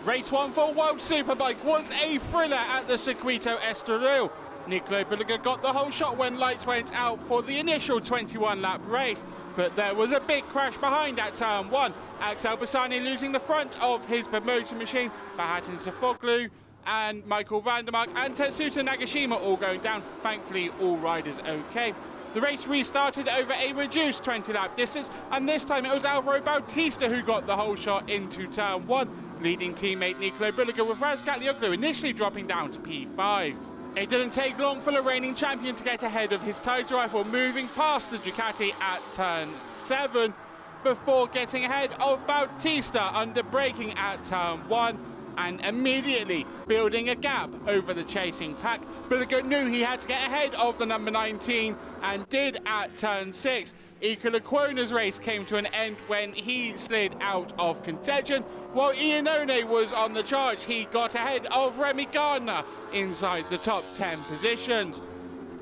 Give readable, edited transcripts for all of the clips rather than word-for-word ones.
Race 1 for World Superbike was a thriller at the Circuito Estoril. Nicola Bulega got the whole shot when lights went out for the initial 21-lap race, but there was a big crash behind at turn 1. Axel Bassani losing the front of his motor machine, Razgatlioglu and Michael Vandermark and Tetsuta Nagashima all going down. Thankfully, all riders okay. The race restarted over a reduced 20-lap distance, and this time it was Bautista who got the whole shot into turn 1, leading teammate Nicola Bulega with Razgatlioglu initially dropping down to P5. It didn't take long for the reigning champion to get ahead of his title rifle, moving past the Ducati at turn 7 before getting ahead of Bautista under braking at turn 1 and immediately building a gap over the chasing pack. Bulega knew he had to get ahead of the number 19 and did at turn 6. Iker Lecuona's race came to an end when he slid out of contention, while Iannone was on the charge. He got ahead of Remy Gardner inside the top 10 positions.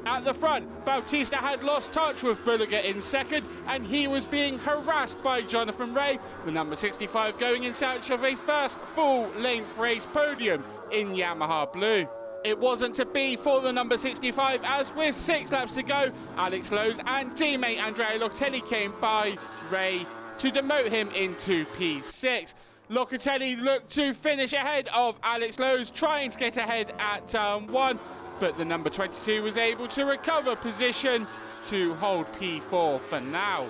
At the front, Bautista had lost touch with Bulega in second, and he was being harassed by Jonathan Rea, the number 65, going in search of a first full-length race podium in Yamaha Blue. It wasn't to be for the number 65, as with 6 laps to go, Alex Lowes and teammate Andrea Locatelli came by Rea to demote him into P6. Locatelli looked to finish ahead of Alex Lowes, trying to get ahead at turn 1, but the number 22 was able to recover position to hold P4 for now.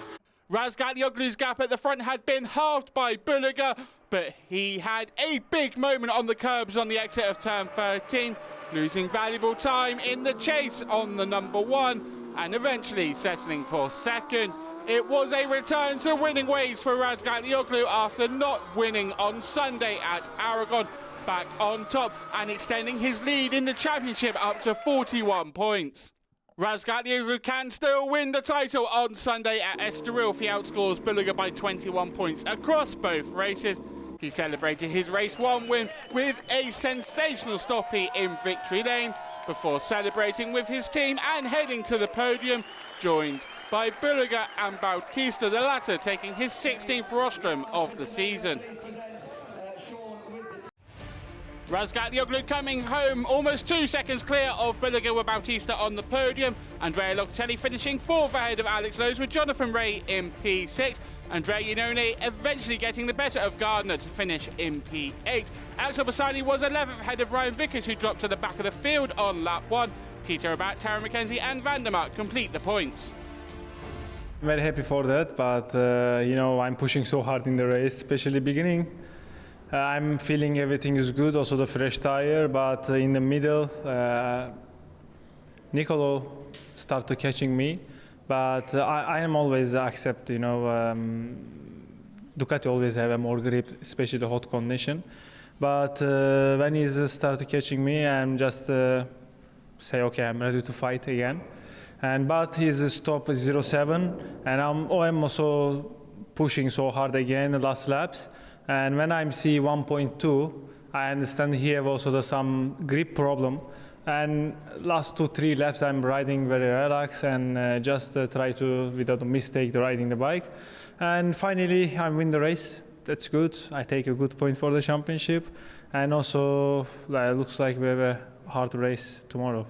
Razgatlioglu's gap at the front had been halved by Bulega, but he had a big moment on the curbs on the exit of turn 13, losing valuable time in the chase on the number 1 and eventually settling for second. It was a return to winning ways for Razgatlioglu after not winning on Sunday at Aragon, back on top and extending his lead in the championship up to 41 points. Razgatlioglu can still win the title on Sunday at Estoril if he outscores Bulega by 21 points across both races. He celebrated his race 1 win with a sensational stoppie in victory lane before celebrating with his team and heading to the podium, joined by Bulega and Bautista, the latter taking his 16th rostrum of the season. Razgatlioglu coming home almost 2 seconds clear of Bulega with Bautista on the podium. Andrea Locatelli finishing 4th ahead of Alex Lowes with Jonathan Rea in P6. Andrea Iannone eventually getting the better of Gardner to finish in P8. Axel Bassani was 11th ahead of Ryan Vickers, who dropped to the back of the field on lap 1. Tito Rabat, Tara McKenzie and Vandermark complete the points. I'm very happy for that, but I'm pushing so hard in the race, especially beginning. I'm feeling everything is good, also the fresh tire, but in the middle, Nicolo started catching me. But I am always accept, Ducati always have a more grip, especially the hot condition. But when he started catching me, I'm just say, okay, I'm ready to fight again. But his stop is 0.7, and I'm also pushing so hard again the last laps. And when I see 1.2, I understand he have also some grip problem. And last 2-3 laps, I'm riding very relaxed and just try to, without a mistake, riding the bike. And finally, I win the race. That's good. I take a good point for the championship. And also, it looks like we have a hard race tomorrow.